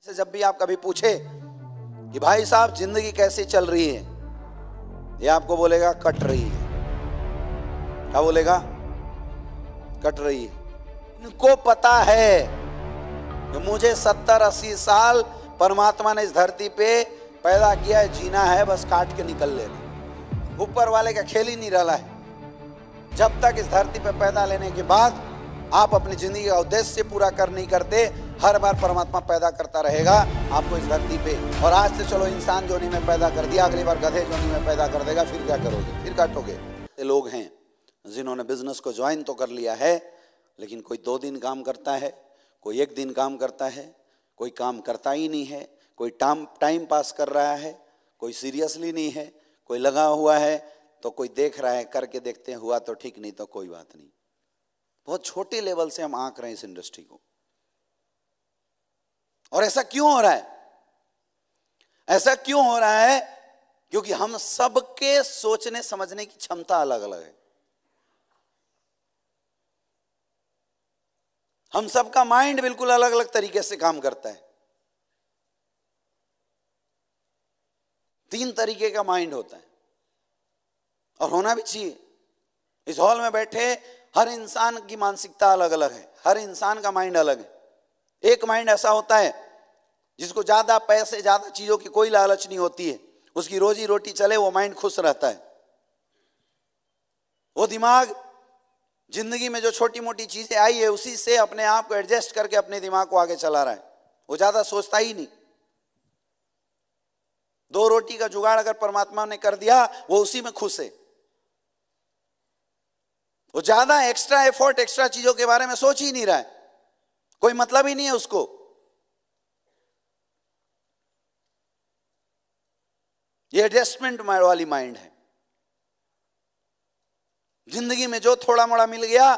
से जब भी आप कभी पूछे कि भाई साहब जिंदगी कैसी चल रही है, ये आपको बोलेगा कट रही है। क्या बोलेगा? कट रही है। इनको पता है कि मुझे 70-80 साल परमात्मा ने इस धरती पे पैदा किया है, जीना है, बस काट के निकल लेना। ऊपर वाले का खेल ही नहीं रहा है। जब तक इस धरती पे पैदा लेने के बाद आप अपनी जिंदगी का उद्देश्य पूरा कर नहीं करते, हर बार परमात्मा पैदा करता रहेगा आपको इस धरती पे। और आज से चलो इंसान जोनी में पैदा कर दिया, अगली बार गधे जोनी में पैदा कर देगा, फिर क्या करोगे? फिर काटोगे। ये लोग हैं जिन्होंने बिजनेस को ज्वाइन तो कर लिया है, लेकिन कोई 2 दिन काम करता है, कोई 1 दिन काम करता है, कोई काम करता ही नहीं है, कोई टाइम पास कर रहा है, कोई सीरियसली नहीं है, कोई लगा हुआ है तो कोई देख रहा है, करके देखते हैं, हुआ तो ठीक, नहीं तो कोई बात नहीं। बहुत छोटे लेवल से हम आंक रहे हैं इस इंडस्ट्री को। और ऐसा क्यों हो रहा है? ऐसा क्यों हो रहा है? क्योंकि हम सबके सोचने समझने की क्षमता अलग अलग है। हम सबका माइंड बिल्कुल अलग अलग तरीके से काम करता है। 3 तरीके का माइंड होता है और होना भी चाहिए। इस हॉल में बैठे हर इंसान की मानसिकता अलग अलग है, हर इंसान का माइंड अलग है। एक माइंड ऐसा होता है जिसको ज्यादा पैसे, ज्यादा चीजों की कोई लालच नहीं होती है, उसकी रोजी रोटी चले, वो माइंड खुश रहता है। वो दिमाग जिंदगी में जो छोटी मोटी चीजें आई है उसी से अपने आप को एडजस्ट करके अपने दिमाग को आगे चला रहा है, वो ज्यादा सोचता ही नहीं। 2 रोटी का जुगाड़ अगर परमात्मा ने कर दिया, वो उसी में खुश है। वो ज्यादा एक्स्ट्रा एफर्ट, एक्स्ट्रा चीजों के बारे में सोच ही नहीं रहा है, कोई मतलब ही नहीं है उसको। ये एडजस्टमेंट वाली माइंड है। जिंदगी में जो थोड़ा मोड़ा मिल गया,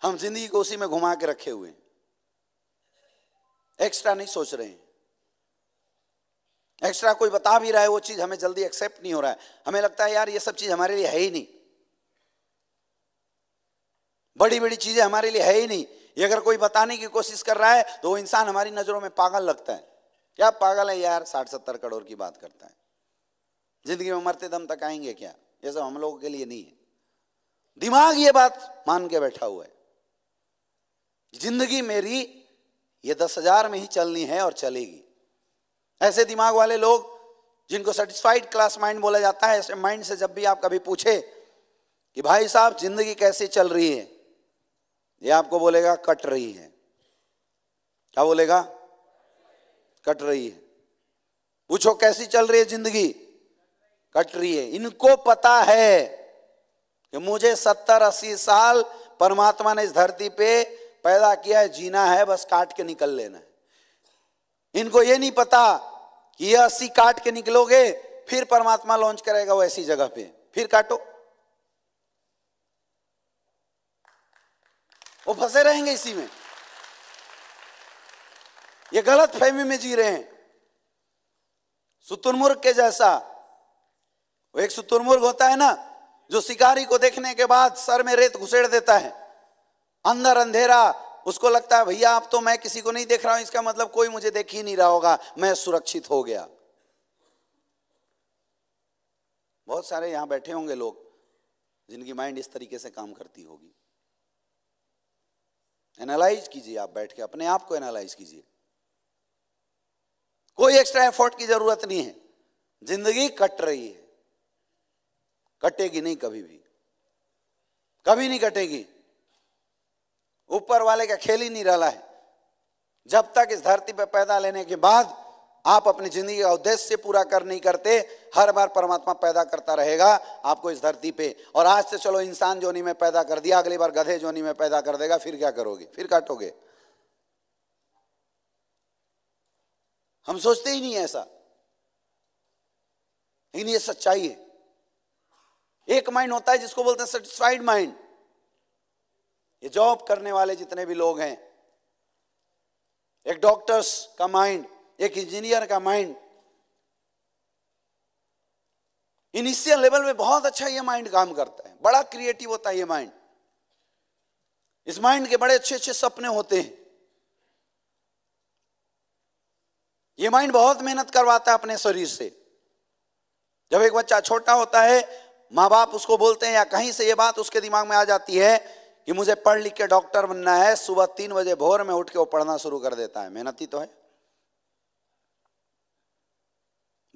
हम जिंदगी को उसी में घुमा के रखे हुए हैं, एक्स्ट्रा नहीं सोच रहे हैं। एक्स्ट्रा कोई बता भी रहा है, वो चीज हमें जल्दी एक्सेप्ट नहीं हो रहा है। हमें लगता है यार ये सब चीज हमारे लिए है ही नहीं, बड़ी बड़ी चीजें हमारे लिए है ही नहीं। ये अगर कोई बताने की कोशिश कर रहा है तो वो इंसान हमारी नजरों में पागल लगता है। क्या पागल है यार, 60-70 करोड़ की बात करता है, जिंदगी में मरते दम तक आएंगे क्या? ये सब हम लोगों के लिए नहीं है। दिमाग ये बात मान के बैठा हुआ है, जिंदगी मेरी ये 10,000 में ही चलनी है और चलेगी। ऐसे दिमाग वाले लोग जिनको सेटिस्फाइड क्लास माइंड बोला जाता है, ऐसे माइंड से जब भी आप कभी पूछे कि भाई साहब जिंदगी कैसी चल रही है, ये आपको बोलेगा कट रही है। क्या बोलेगा? कट रही है। पूछो कैसी चल रही है जिंदगी? कट रही है। इनको पता है कि मुझे 70-80 साल परमात्मा ने इस धरती पे पैदा किया है, जीना है, बस काट के निकल लेना है। इनको ये नहीं पता कि ये 80 काट के निकलोगे, फिर परमात्मा लॉन्च करेगा वो ऐसी जगह पे, फिर काटो। वो फंसे रहेंगे इसी में। ये गलत फहमी में जी रहे हैं, शुतुरमुर्ग के जैसा। वो एक शुतुरमुर्ग होता है ना, जो शिकारी को देखने के बाद सर में रेत घुसेड़ देता है, अंदर अंधेरा, उसको लगता है भैया अब तो मैं किसी को नहीं देख रहा हूं, इसका मतलब कोई मुझे देख ही नहीं रहा होगा, मैं सुरक्षित हो गया। बहुत सारे यहां बैठे होंगे लोग जिनकी माइंड इस तरीके से काम करती होगी। एनालाइज कीजिए, आप बैठ के अपने आप को एनालाइज कीजिए। कोई एक्स्ट्रा एफर्ट की जरूरत नहीं है। जिंदगी कट रही है, कटेगी नहीं, कभी भी, कभी नहीं कटेगी। ऊपर वाले का खेल ही नहीं रहा है। जब तक इस धरती पर पैदा लेने के बाद आप अपनी जिंदगी का उद्देश्य पूरा कर नहीं करते, हर बार परमात्मा पैदा करता रहेगा आपको इस धरती पे। और आज से चलो इंसान जोनी में पैदा कर दिया, अगली बार गधे जोनी में पैदा कर देगा, फिर क्या करोगे? फिर काटोगे। हम सोचते ही नहीं है ऐसा, लेकिन ये सच्चाई है। एक माइंड होता है जिसको बोलते हैं सेटिस्फाइड माइंड। ये जॉब करने वाले जितने भी लोग हैं, एक डॉक्टर्स का माइंड, एक इंजीनियर का माइंड, इनिशियल लेवल में बहुत अच्छा ये माइंड काम करता है, बड़ा क्रिएटिव होता है ये माइंड। इस माइंड के बड़े अच्छे अच्छे सपने होते हैं। ये माइंड बहुत मेहनत करवाता है अपने शरीर से। जब एक बच्चा छोटा होता है, माँ बाप उसको बोलते हैं या कहीं से ये बात उसके दिमाग में आ जाती है कि मुझे पढ़ लिख के डॉक्टर बनना है, सुबह 3 बजे भोर में उठ के वो पढ़ना शुरू कर देता है। मेहनती तो है।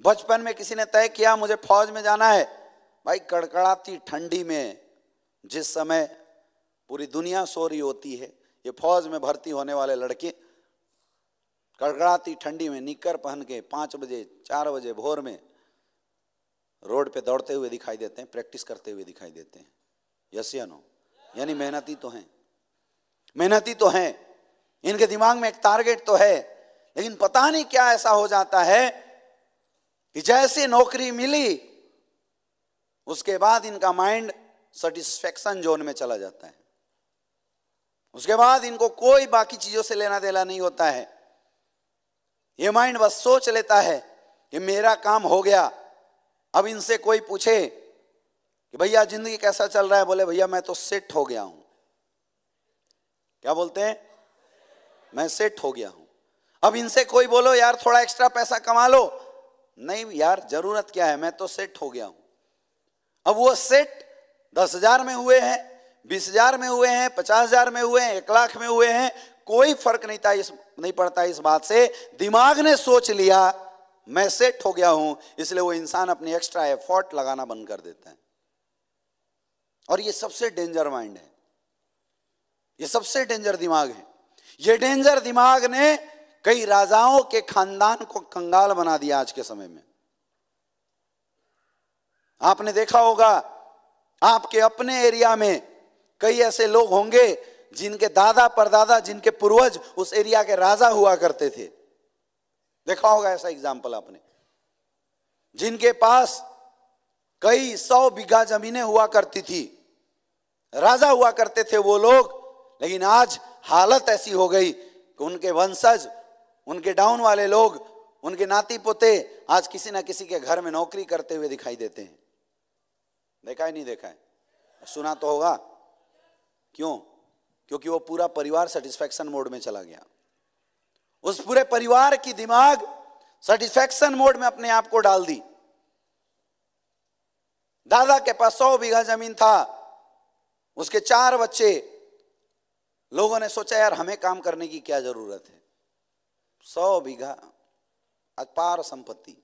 बचपन में किसी ने तय किया मुझे फौज में जाना है, भाई कड़कड़ाती ठंडी में जिस समय पूरी दुनिया सो रही होती है, ये फौज में भर्ती होने वाले लड़के कड़कड़ाती ठंडी में निक्कर पहन के 5 बजे 4 बजे भोर में रोड पे दौड़ते हुए दिखाई देते हैं, प्रैक्टिस करते हुए दिखाई देते हैं। यस या नो? यानी मेहनती तो हैं, मेहनती तो हैं, इनके दिमाग में एक टारगेट तो है। लेकिन पता नहीं क्या ऐसा हो जाता है कि जैसे नौकरी मिली उसके बाद इनका माइंड सेटिस्फैक्शन जोन में चला जाता है। उसके बाद इनको कोई बाकी चीजों से लेना देना नहीं होता है। ये माइंड बस सोच लेता है कि मेरा काम हो गया। अब इनसे कोई पूछे कि भैया जिंदगी कैसा चल रहा है, बोले भैया मैं तो सेट हो गया हूं। क्या बोलते हैं? मैं सेट हो गया हूं। अब इनसे कोई बोलो यार थोड़ा एक्स्ट्रा पैसा कमा लो, नहीं यार जरूरत क्या है, मैं तो सेट हो गया हूं। अब वो सेट 10,000 में हुए हैं, 20,000 में हुए हैं, 50,000 में हुए हैं, 1 लाख में हुए हैं, कोई फर्क नहीं पड़ता इस बात से। दिमाग ने सोच लिया मैं सेट हो गया हूं, इसलिए वो इंसान अपनी एक्स्ट्रा एफर्ट लगाना बंद कर देता है। और ये सबसे डेंजर माइंड है, ये सबसे डेंजर दिमाग है। ये डेंजर दिमाग ने कई राजाओं के खानदान को कंगाल बना दिया आज के समय में। आपने देखा होगा आपके अपने एरिया में कई ऐसे लोग होंगे जिनके दादा परदादा, जिनके पूर्वज उस एरिया के राजा हुआ करते थे। देखा होगा ऐसा एग्जाम्पल आपने, जिनके पास कई 100 बीघा जमीनें हुआ करती थी, राजा हुआ करते थे वो लोग। लेकिन आज हालत ऐसी हो गई कि उनके वंशज, उनके डाउन वाले लोग, उनके नाती पोते आज किसी ना किसी के घर में नौकरी करते हुए दिखाई देते हैं। देखा है नहीं देखा है? सुना तो होगा। क्यों? क्योंकि वो पूरा परिवार सेटिस्फैक्शन मोड में चला गया। उस पूरे परिवार की दिमाग सेटिस्फैक्शन मोड में अपने आप को डाल दी। दादा के पास 100 बीघा जमीन था, उसके 4 बच्चे। लोगों ने सोचा यार हमें काम करने की क्या जरूरत है, 100 बीघा अपार संपत्ति।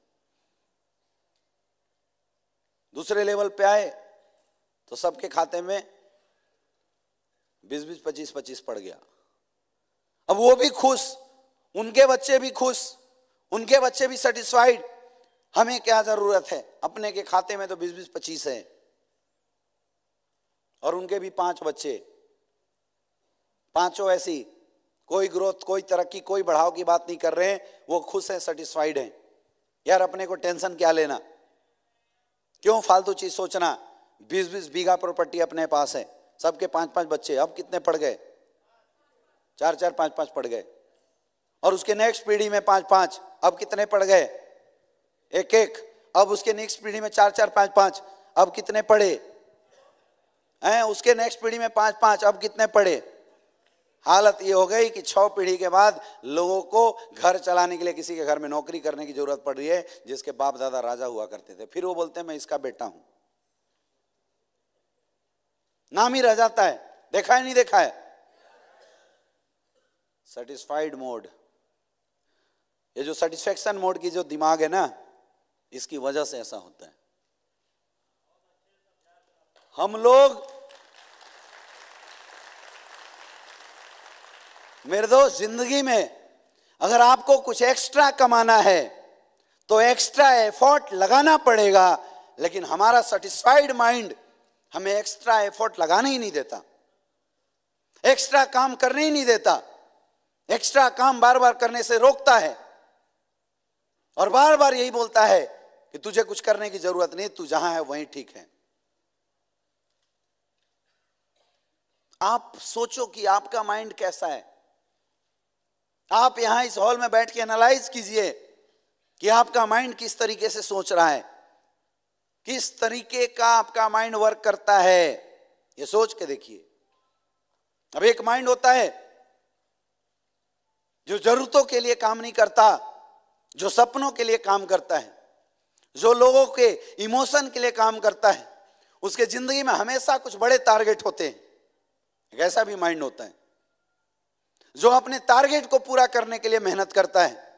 दूसरे लेवल पे आए तो सबके खाते में 20-20, 25-25 पड़ गया। अब वो भी खुश, उनके बच्चे भी खुश, उनके बच्चे भी सेटिस्फाइड। हमें क्या जरूरत है, अपने के खाते में तो 20-20, 25 है। और उनके भी 5 बच्चे, पांचों ऐसी, कोई ग्रोथ, कोई तरक्की, कोई बढ़ाव की बात नहीं कर रहे हैं। वो खुश हैं, सेटिस्फाइड हैं। यार अपने को टेंशन क्या लेना, क्यों फालतू चीज सोचना। 20-20 बीघा प्रॉपर्टी अपने पास है, सबके 5-5 बच्चे। अब कितने पड़ गए? 4-4, 5-5 पड़ गए। और उसके नेक्स्ट पीढ़ी में 5-5, अब कितने पड़ गए? 1-1। अब उसके नेक्स्ट पीढ़ी में 4-4, 5-5, अब कितने पड़े हैं? उसके नेक्स्ट पीढ़ी में 5-5, अब कितने पड़े? हालत ये हो गई कि 6 पीढ़ी के बाद लोगों को घर चलाने के लिए किसी के घर में नौकरी करने की जरूरत पड़ रही है, जिसके बाप दादा राजा हुआ करते थे। फिर वो बोलते हैं मैं इसका बेटा हूं, नाम ही रह जाता है। देखा है नहीं देखा है? सेटिस्फाइड मोड, ये जो सेटिस्फैक्शन मोड की जो दिमाग है ना, इसकी वजह से ऐसा होता है। हम लोग, मेरे दोस्त, जिंदगी में अगर आपको कुछ एक्स्ट्रा कमाना है तो एक्स्ट्रा एफर्ट लगाना पड़ेगा। लेकिन हमारा सेटिस्फाइड माइंड हमें एक्स्ट्रा एफर्ट लगाने ही नहीं देता, एक्स्ट्रा काम करने ही नहीं देता, एक्स्ट्रा काम बार बार करने से रोकता है और बार बार यही बोलता है कि तुझे कुछ करने की जरूरत नहीं, तू जहां है वहीं ठीक है। आप सोचो कि आपका माइंड कैसा है। आप यहां इस हॉल में बैठ के एनालाइज कीजिए कि आपका माइंड किस तरीके से सोच रहा है, किस तरीके का आपका माइंड वर्क करता है, ये सोच के देखिए। अब एक माइंड होता है जो जरूरतों के लिए काम नहीं करता, जो सपनों के लिए काम करता है, जो लोगों के इमोशन के लिए काम करता है, उसके जिंदगी में हमेशा कुछ बड़े टारगेट होते हैं। एक ऐसा भी माइंड होता है जो अपने टारगेट को पूरा करने के लिए मेहनत करता है,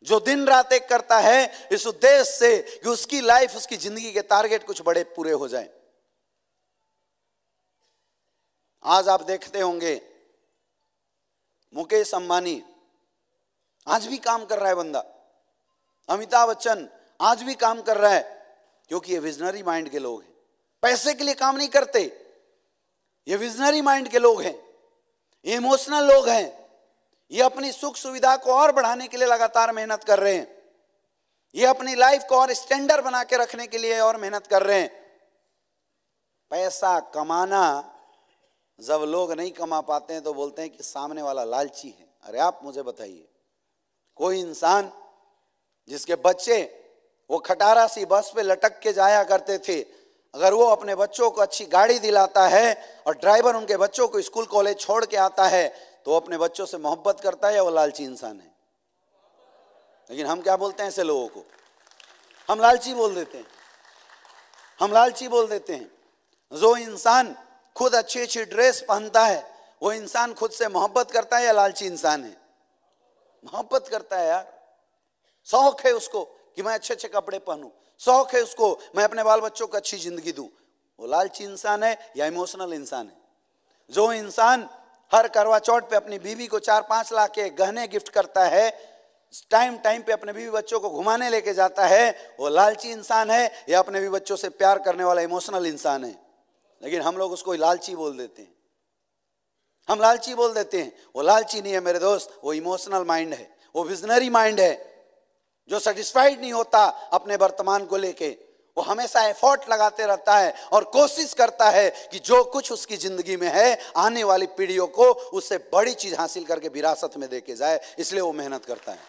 जो दिन रात एक करता है इस उद्देश्य से कि उसकी लाइफ, उसकी जिंदगी के टारगेट कुछ बड़े पूरे हो जाएं। आज आप देखते होंगे मुकेश अंबानी आज भी काम कर रहा है बंदा, अमिताभ बच्चन आज भी काम कर रहा है, क्योंकि ये विजनरी माइंड के लोग हैं। पैसे के लिए काम नहीं करते, ये विजनरी माइंड के लोग हैं, ये इमोशनल लोग हैं, ये अपनी सुख सुविधा को और बढ़ाने के लिए लगातार मेहनत कर रहे हैं, ये अपनी लाइफ को और स्टैंडर्ड बना के रखने के लिए और मेहनत कर रहे हैं। पैसा कमाना जब लोग नहीं कमा पाते हैं तो बोलते हैं कि सामने वाला लालची है। अरे आप मुझे बताइए, कोई इंसान जिसके बच्चे वो खटारा सी बस पे लटक के जाया करते थे, अगर वो अपने बच्चों को अच्छी गाड़ी दिलाता है और ड्राइवर उनके बच्चों को स्कूल कॉलेज छोड़ के आता है, तो वो अपने बच्चों से मोहब्बत करता है या वो लालची इंसान है? लेकिन हम क्या बोलते हैं ऐसे लोगों को? हम लालची बोल देते हैं, हम लालची बोल देते हैं। जो इंसान खुद अच्छी अच्छी ड्रेस पहनता है, वो इंसान खुद से मोहब्बत करता है या लालची इंसान है? मोहब्बत करता है यार, शौक है उसको कि मैं अच्छे अच्छे कपड़े पहनूं, शौक है उसको मैं अपने बाल बच्चों को अच्छी जिंदगी दूं। वो लालची इंसान है या इमोशनल इंसान है? जो इंसान हर करवा चौथ पे अपनी बीवी को 4-5 लाख के गहने गिफ्ट करता है, टाइम टाइम पे अपने बीवी बच्चों को घुमाने लेके जाता है, वो लालची इंसान है या अपने बीवी बच्चों से प्यार करने वाला इमोशनल इंसान है? लेकिन हम लोग उसको लालची बोल देते हैं, हम लालची बोल देते हैं। वो लालची नहीं है मेरे दोस्त, वो इमोशनल माइंड है, वो विजनरी माइंड है, जो सेटिस्फाइड नहीं होता अपने वर्तमान को लेके। वो हमेशा एफर्ट लगाते रहता है और कोशिश करता है कि जो कुछ उसकी जिंदगी में है आने वाली पीढ़ियों को उससे बड़ी चीज हासिल करके विरासत में देके जाए, इसलिए वो मेहनत करता है।